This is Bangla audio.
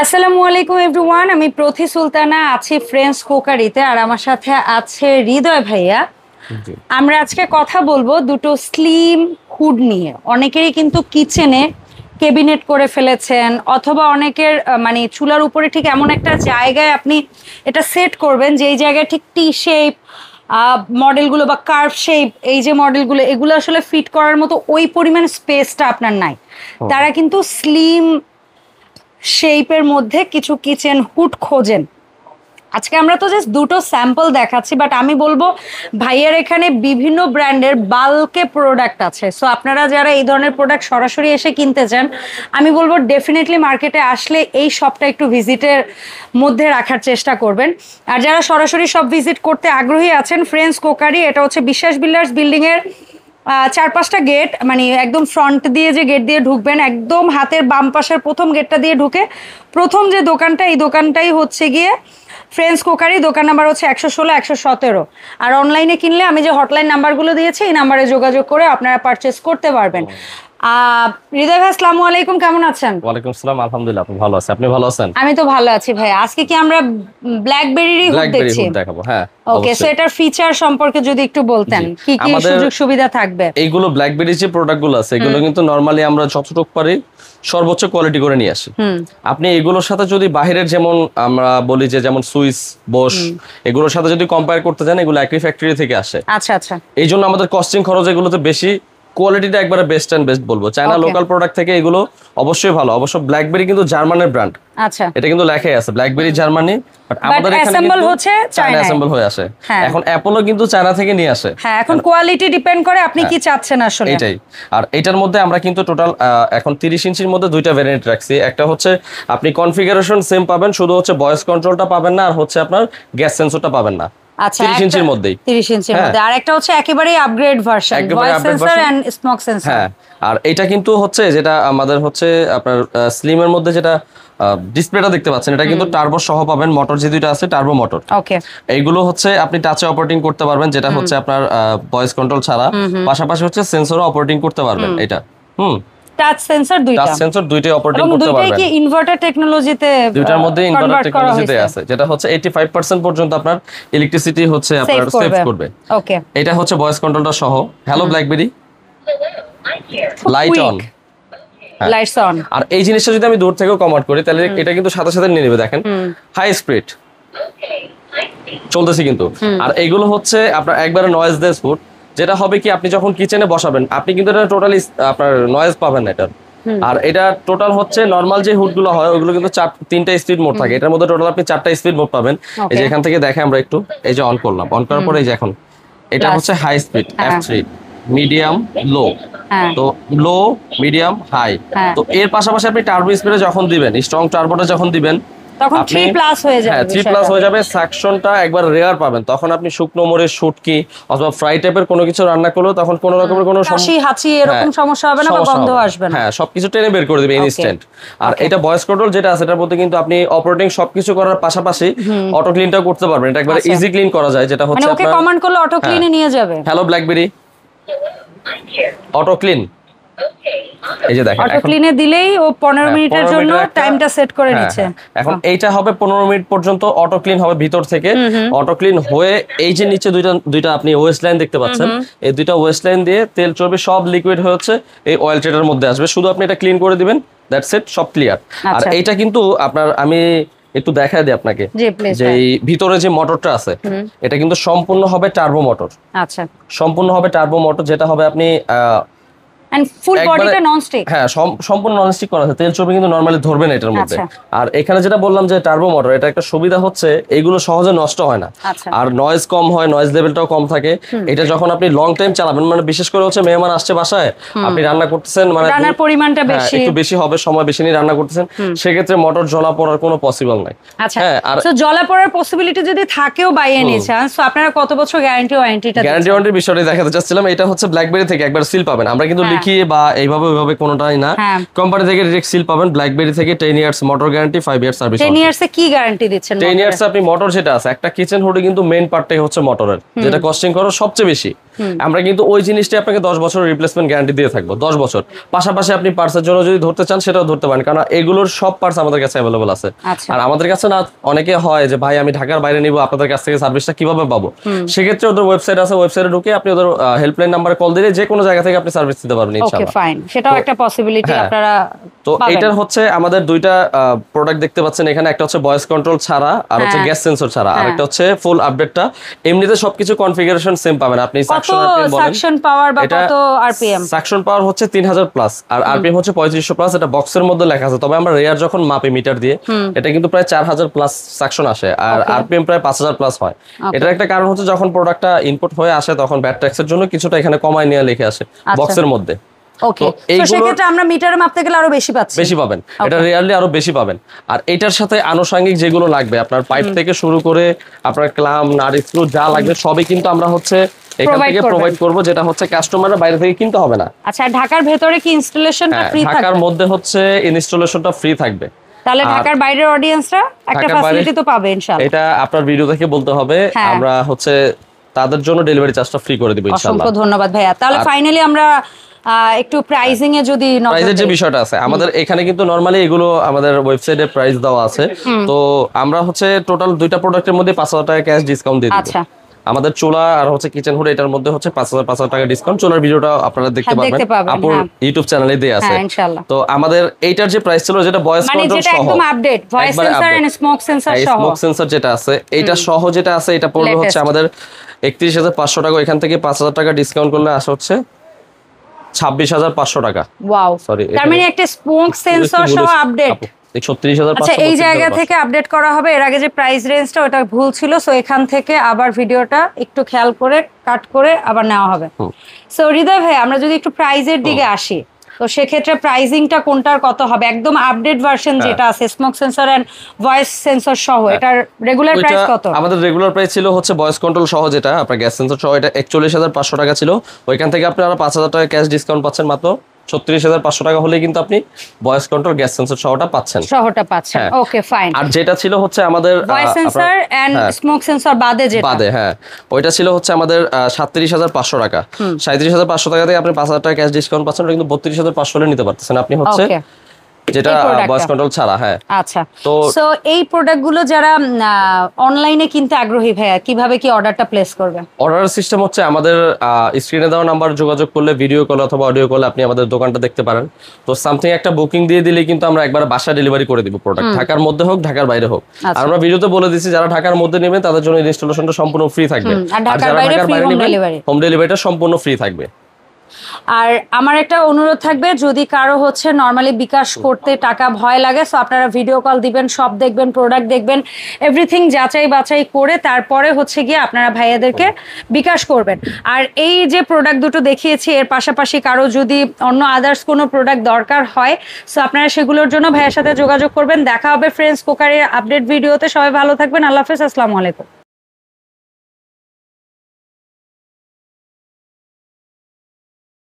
আসসালামু আলাইকুম এভরিওয়ান, আমি প্রথি সুলতানা আছি ফ্রেন্ডস কুকারিতে, আর আমার সাথে আছে হৃদয় ভাইয়া। জি। আমরা আজকে কথা বলবো দুটো স্লিম হুড নিয়ে। অনেকেরই কিন্তু কিচেনে কেবিনেট করে ফেলেছেন, অথবা অনেকের মানে চুলার উপরে ঠিক এমন একটা জায়গায় আপনি এটা সেট করবেন যে এই জায়গায় ঠিক টি শেপ মডেলগুলো বা কার্ভ শেপ, এই যে মডেলগুলো, এগুলো আসলে ফিট করার মতো ওই পরিমাণ স্পেসটা আপনার নাই। তারা কিন্তু স্লিম শেপের মধ্যে কিছু কিচেন হুড খোঁজেন। আজকে আমরা তো জাস্ট দুটো স্যাম্পল দেখাচ্ছি, বাট আমি বলবো ভাইয়ের এখানে বিভিন্ন ব্র্যান্ডের বাল্কে প্রোডাক্ট আছে। সো আপনারা যারা এই ধরনের প্রোডাক্ট সরাসরি এসে কিনতে চান, আমি বলবো ডেফিনেটলি মার্কেটে আসলে এই শপটা একটু ভিজিটের মধ্যে রাখার চেষ্টা করবেন। আর যারা সরাসরি সব ভিজিট করতে আগ্রহী আছেন, ফ্রেন্ডস কোকারি, এটা হচ্ছে বিশ্বাস বিল্ডার্স বিল্ডিংয়ের 4-5টা গেট, মানে একদম ফ্রন্ট দিয়ে যে গেট দিয়ে ঢুকবেন, একদম হাতের বাম পাশের প্রথম গেটটা দিয়ে ঢুকে প্রথম যে দোকানটা, এই দোকানটাই হচ্ছে গিয়ে ফ্রেন্ডস কুকারি। দোকান নাম্বার হচ্ছে 116-117। আর অনলাইনে কিনলে আমি যে হটলাইন নাম্বারগুলো দিয়েছি, এই নাম্বারে যোগাযোগ করে আপনারা পারচেস করতে পারবেন। হৃদয় ভাই, আসসালামু আলাইকুম, কেমন আছেন? ওয়ালাইকুম আসসালাম, আলহামদুলিল্লাহ, আপনি ভালো আছেন? আপনি ভালো আছেন? আমি তো ভালো আছি ভাই। আজকে কি আমরা ব্ল্যাকবেরিরই হুড দেখছি? দেখাবো, হ্যাঁ। ওকে, সো এটার ফিচার সম্পর্কে যদি একটু বলতেন, কি কি সুযোগ সুবিধা থাকবে? এইগুলো ব্ল্যাকবেরি যে প্রোডাক্টগুলো আছে, এগুলো কিন্তু নরমালি আমরা যতটুকু পারি সর্বোচ্চ কোয়ালিটি করে নিয়ে আসি। আপনি এগুলোর সাথে যদি বাহিরের, যেমন আমরা বলি যে যেমন সুইস, বোস, এগুলোর সাথে যদি কম্পেয়ার করতে যান, এগুলো একই ফ্যাক্টরি থেকে আসে। আচ্ছা আচ্ছা। এই জন্য আমাদের কস্টিং খরচ এগুলোতে বেশি, কোয়ালিটিটা একবারে বেস্ট এন্ড বেস্ট বলবো। চায়না লোকাল প্রোডাক্ট থেকে এগুলো অবশ্যই ভালো। অবশ্য ব্ল্যাকবেরি কিন্তু জার্মানের ব্র্যান্ড। আচ্ছা, এটা কিন্তু লেখাই আছে ব্ল্যাকবেরি জার্মানি, বাট আমাদের এখানে অ্যাসেম্বল হচ্ছে চায়না অ্যাসেম্বল হয়ে আসে। এখন অ্যাপোলো কিন্তু চায়না থেকে নিয়ে আসে। হ্যাঁ, এখন কোয়ালিটি ডিপেন্ড করে আপনি কি চাচ্ছেন আসলে। এটাই। আর এটার মধ্যে আমরা কিন্তু টোটাল এখন 30 ইঞ্চির মধ্যে দুইটা ভেরিয়েন্ট রাখছি। একটা হচ্ছে আপনি কনফিগারেশন সেম পাবেন, শুধু হচ্ছে ভয়েস কন্ট্রোলটা পাবেন না, আর হচ্ছে আপনার গ্যাস সেন্সরটা পাবেন না। আচ্ছা, 30 ইঞ্চির মধ্যেই। 30 ইঞ্চির মধ্যে। আর একটা হচ্ছে একেবারেই upgrade version, voice sensor and smoke sensor. হ্যাঁ, আর এটা কিন্তু হচ্ছে যেটা আমাদের হচ্ছে আপনার স্লিমের মধ্যে যেটা ডিসপ্লেটা দেখতে পাচ্ছেন, এটা কিন্তু টার্বো সহ পাবেন। মোটর যে দুইটা আছে, টার্বো মোটর। ওকে, এইগুলো হচ্ছে আপনি টাচে অপারেটিং করতে পারবেন, যেটা হচ্ছে আপনার ভয়েস কন্ট্রোল ছাড়া। পাশাপাশি হচ্ছে সেন্সরও অপারেটিং করতে পারবেন এটা। টাচ সেন্সর দুইটা, টাচ সেন্সর দুইটাই অপারেটিং করতে পারবেন। দুইটাই কি ইনভার্টার টেকনোলজিতে? দুইটার মধ্যে ইনভার্টার টেকনোলজিতে আছে, যেটা হচ্ছে 85% পর্যন্ত আপনার ইলেকট্রিসিটি হচ্ছে আপনার সেভ করবে। ওকে, এটা হচ্ছে ভয়েস কন্ট্রোলটা সহ। Hello BlackBerry, light on, lights on. আর এই জিনিসটা যদি আমি দূর থেকেও কমান্ড করি, তাহলে এটা কিন্তু সাথে সাথে নিয়ে নেবে। দেখেন, হাই স্পিড চলতেছে কিন্তু। আর এইগুলো হচ্ছে আপনার একবারে নয়েজলেস হুড, যেটা হবে কি আপনি যখন কিচেনে বসাবেন, আপনি কিন্তু এটা টোটালি আপনার নয়েজ পাবেন না এটার। আর এটা টোটাল হচ্ছে নরমাল যে হুডগুলো হয়, ওগুলো কিন্তু 3টা স্পিড মোড থাকে। এটার মধ্যে টোটাল আপনি 4টা স্পিড মোড পাবেন। এই যে এখান থেকে দেখে আমরা একটু, এই যে অন করলাম, অন করার পরে এই যে এখন এটা হচ্ছে হাই স্পিড F3, মিডিয়াম, লো। তো লো, মিডিয়াম, হাই। তো এর পাশাপাশি আপনি টার্বো স্পিডে যখন দিবেন, স্ট্রং টার্বোটা যখন দিবেন, তখন 3+ হয়ে যাবে। হ্যাঁ, 3+ হয়ে যাবে। সাকশনটা একবার রেয়ার পাবেন। তখন আপনি শুকনো মরিচ, শুটকি অথবা ফ্রাই টাইপের কোনো কিছু রান্না করলেও তখন কোনো রকমের কোনো হাঁচি এরকম সমস্যা হবে না, বা গন্ধ আসবে না। হ্যাঁ, সবকিছু টেনে বের করে দিবে ইনস্ট্যান্ট। আর এটা ভয়েস কন্ট্রোল যেটা আছে, এটার মধ্যে কিন্তু আপনি অপারেটিং সবকিছু করার পাশাপাশি অটো ক্লিনটাও করতে পারবেন। এটা একবার ইজি ক্লিন করা যায়, যেটা হচ্ছে আপনার ওকে কমান্ড করলে অটো ক্লিনে নিয়ে যাবে। Hello blackberry, auto clean. এই যে দেখেন, অটো ক্লিনে দিলেই ও 15 মিনিটের জন্য টাইমটা সেট করে নিচ্ছে। এখন এইটা হবে 15 মিনিট পর্যন্ত অটো ক্লিন হবে ভিতর থেকে। অটো ক্লিন হয়ে এই যে নিচে দুইটা আপনি ওয়েস্ট লাইন দেখতে পাচ্ছেন, এই দুইটা ওয়েস্ট লাইন দিয়ে তেল চর্বি সব লিকুইড হয়ে হচ্ছে এই অয়েল ট্রেটার মধ্যে আসবে। শুধু আপনি এটা ক্লিন করে দিবেন, দ্যাটস ইট, সব ক্লিয়ার। আর এইটা কিন্তু আপনার, আমি একটু দেখায় দিই আপনাকে, যে ভিতরে যে মোটরটা আছে, এটা কিন্তু সম্পূর্ণ হবে টার্বো মোটর। আচ্ছা, সম্পূর্ণ হবে টার্বো মোটর, যেটা হবে আপনি এন্ড ফুল বডিটা ননস্টিক। হ্যাঁ, সম্পূর্ণ ননস্টিক করা আছে। তেল চর্বি কিন্তু নরমালি ধরবে না এটার মধ্যে। আর এখানে যেটা বললাম যে টার্বো মোটর, এটা একটা সুবিধা হচ্ছে এইগুলো সহজে নষ্ট হয় না, আর নয়েজ কম হয়, নয়েজ লেভেলটাও কম থাকে। এটা যখন আপনি লং টাইম চালাবেন, মানে বিশেষ করে হচ্ছে মেহমান আসছে বাসায়, আপনি রান্না করতেছেন, মানে রান্নার পরিমাণটা বেশি, একটু বেশি হবে, সময় বেশি নিয়ে রান্না করতেছেন, সেক্ষেত্রে মোটর জ্বলা পড়ার কোনো পসিবল নাই। হ্যাঁ, আর সো জ্বলা পড়ার পসিবিলিটি যদি থাকেও বাই এনি চান্স, সো আপনারা কত বছর গ্যারান্টি ওয়ারেন্টিটা? গ্যারান্টি ওয়ারেন্টির বিষয়টা দেখাতে চাচ্ছিলাম। এটা হচ্ছে ব্ল্যাকবেরি থেকে একবার সিল পাবেন। আমরা কিন্তু দেখিয়ে বা এইভাবে ওইভাবে কোনোটাই না। কোম্পানি থেকে ডিরেক্ট সিল পাবেন। ব্ল্যাকবেরি থেকে 10 years motor guarantee, 5 years service. 10 ইয়ার্সে কি গ্যারান্টি দিচ্ছেন? 10 ইয়ার্স আপনি মোটর যেটা আছে, একটা কিচেন হুডে কিন্তু মেইন পার্টটাই হচ্ছে মোটরের, যেটা কস্টিং করো সবচেয়ে বেশি। আমরা কিন্তু ওই জিনিসটা আপনাকে 10 বছরের রিপ্লেসমেন্ট গ্যারান্টি দিয়ে থাকবো, 10 বছর। পাশাপাশি আপনি পার্টসের জন্য যদি ধরতে চান সেটাও ধরতে পারেন, কারণ এগুলোর সব পার্টস আমাদের কাছে অ্যাভেলেবল আছে। আর আমাদের কাছে না অনেকে হয় যে ভাই আমি ঢাকার বাইরে নিব, আপনাদের কাছ থেকে সার্ভিসটা কিভাবে পাবো? সেক্ষেত্রে ওদের ওয়েবসাইট আছে, ওয়েবসাইটে ঢুকে আপনি ওদের হেল্পলাইন নাম্বারে কল দিলে যে কোনো জায়গা থেকে আপনি সার্ভিস দিতে পারবেন ইনশাআল্লাহ। ওকে ফাইন, সেটাও একটা পসিবিলিটি আপনারা। তো এটার হচ্ছে আমাদের দুইটা প্রোডাক্ট দেখতে পাচ্ছেন এখানে, একটা হচ্ছে ভয়েস কন্ট্রোল ছাড়া আর হচ্ছে গ্যাস সেন্সর ছাড়া, আর একটা হচ্ছে ফুল আপডেটটা। এমনিতে সবকিছু কনফিগারেশন সেম পাবেন আপনি। সাকশন পাওয়ার বা কত আরপিএম? সাকশন পাওয়ার হচ্ছে 3000 প্লাস আর আরপিএম হচ্ছে 3500 প্লাস। এটা বক্সের মধ্যে লেখা আছে, তবে আমরা রেয়ার যখন মাপি মিটার দিয়ে এটা কিন্তু প্রায় 4000 প্লাস সাকশন আসে, আর আরপিএম প্রায় 5000 প্লাস হয়। এটার একটা কারণ হচ্ছে যখন প্রোডাক্টটা ইনপুট হয়ে আসে তখন ব্যাট ট্যাক্সের জন্য কিছুটা এখানে কমায় নিয়ে লিখে আসে বক্সের মধ্যে। ওকে, তো সেক্ষেত্রে আমরা মিটারে মাপতে গেলে আরো বেশি পাবেন। এটা রিয়ালি আরো বেশি পাবেন। আর এটার সাথে আনুষঙ্গিক যেগুলো লাগবে আপনার পাইপ থেকে শুরু করে আপনার ক্লাম, নাট স্ক্রু যা লাগবে সবই কিন্তু আমরা হচ্ছে এখান থেকে প্রোভাইড করব, যেটা হচ্ছে কাস্টমাররা বাইরে থেকে কিনতে হবে না। আচ্ছা, ঢাকার ভেতরে কি ইনস্টলেশনটা ফ্রি থাকবে? ঢাকার মধ্যে হচ্ছে ইনস্টলেশনটা ফ্রি থাকবে। তাহলে ঢাকার বাইরের অডিয়েন্সরা একটা ফ্যাসিলিটি তো পাবে ইনশাআল্লাহ। এটা আপনার ভিডিও দেখে বলতে হবে, আমরা হচ্ছে তাদের জন্য ডেলিভারি চার্জটা ফ্রি করে দিব ইনশাআল্লাহ। অসংখ্য ধন্যবাদ ভাইয়া। তাহলে ফাইনালি আমরা একটু প্রাইসিং এ যদি প্রাইসের যে বিষয়টা আছে আমাদের এখানে কিন্তু নরমালি এগুলো আমাদের ওয়েবসাইটে প্রাইস দেওয়া আছে। তো আমরা হচ্ছে টোটাল দুইটা প্রোডাক্টের মধ্যে 5000 টাকা ক্যাশ ডিসকাউন্ট দিয়ে দিই। আচ্ছা, আমাদের চুলা আর হচ্ছে কিচেন হুড এটার মধ্যে হচ্ছে 5000 টাকা ডিসকাউন্ট। চুলার ভিডিওটা আপনারা দেখতে পাবেন আপুর ইউটিউব চ্যানেলে দেয়া আছে ইনশাআল্লাহ। তো আমাদের এইটার যে প্রাইস ছিল যেটা ভয়েস কন্ট্রোল সহ, একদম update voice sensor and smoke sensor সহ, স্মোক সেন্সর যেটা আছে এইটা সহ যেটা আছে এটা পড়বে হচ্ছে আমাদের 31500 টাকা। এখান থেকে 5000 টাকা ডিসকাউন্ট করলে আসে হচ্ছে 26500 টাকা। ওয়াও, সরি, তার মানে একটা স্মোক সেন্সর সহ আপডেট 36500। আচ্ছা, এই জায়গা থেকে আপডেট করা হবে। এর আগে যে প্রাইস রেঞ্জটা ওটা ভুল ছিল, সো এখান থেকে আবার ভিডিওটা একটু খেয়াল করে কাট করে আবার নেওয়া হবে। সো হৃদয় ভাই, আমরা যদি একটু প্রাইজের দিকে আসি, তো সেক্ষেত্রে প্রাইসিংটা কোনটার কত হবে? একদম আপডেট ভার্সন যেটা আছে smoke sensor and voice sensor সহ, এটার রেগুলার প্রাইস কত? আমাদের রেগুলার প্রাইস ছিল হচ্ছে ভয়েস কন্ট্রোল সহ যেটা আপনার গ্যাস সেন্সর সহ এটা 41500 টাকা ছিল। ওইখান থেকে আপনারা 5000 টাকা ক্যাশ ডিসকাউন্ট পাচ্ছেন, মাত্র 36500 টাকা হলে কিন্তু আপনি ভয়েস কন্ট্রোল গ্যাস সেন্সর সহটা পাচ্ছেন। Okay fine. আর যেটা ছিল হচ্ছে আমাদের voice sensor and smoke sensor বাদে ওইটা ছিল হচ্ছে আমাদের 37500 টাকা। 37500 টাকা থেকে আপনি 5000 টাকা ক্যাশ ডিসকাউন্ট পাচ্ছেন, কিন্তু 32500 হলে নিতে পারতেছেন আপনি হচ্ছে যেটা ভয়েস কন্ট্রোল ছাড়া। আচ্ছা, তো এই প্রোডাক্টগুলো যারা অনলাইনে কিনতে আগ্রহী ভাইয়া কিভাবে কি অর্ডারটা প্লেস করবে? অর্ডার সিস্টেম হচ্ছে আমাদের স্ক্রিনে দেওয়া নাম্বার যোগাযোগ করলে ভিডিও কল অথবা অডিও কলে আপনি আমাদের দোকানটা দেখতে পারেন। তো সামথিং একটা বুকিং দিয়ে দিলে কিন্তু আমরা একবার বাসা ডেলিভারি করে দিব প্রোডাক্ট, ঢাকার মধ্যে হোক ঢাকার বাইরে হোক। আর আমরা ভিডিওতে বলে দিচ্ছি যারা ঢাকার মধ্যে নেবেন তাদের জন্য ইনস্টলেশনটা সম্পূর্ণ ফ্রি থাকবে, আর যারা ঢাকার বাইরে নেবেন হোম ডেলিভারিটা সম্পূর্ণ ফ্রি থাকবে। আর আমার একটা অনুরোধ থাকবে, যদি কারো হচ্ছে নরমালি বিকাশ করতে টাকা ভয় লাগে, সো আপনারা ভিডিও কল দিবেন, সব দেখবেন, প্রোডাক্ট দেখবেন, এভরিথিং যাচাই বাছাই করে তারপরে হচ্ছে গিয়ে আপনারা ভাইয়াদেরকে বিকাশ করবেন। আর এই যে প্রোডাক্ট দুটো দেখিয়েছি এর পাশাপাশি কারো যদি অন্য আদার্স কোনো প্রোডাক্ট দরকার হয়, সো আপনারা সেগুলোর জন্য ভাইয়ের সাথে যোগাযোগ করবেন। দেখা হবে ফ্রেন্ডস কুকারের আপডেট ভিডিওতে। সবাই ভালো থাকবেন, আল্লাহ হাফেজ, আসসালামু আলাইকুম।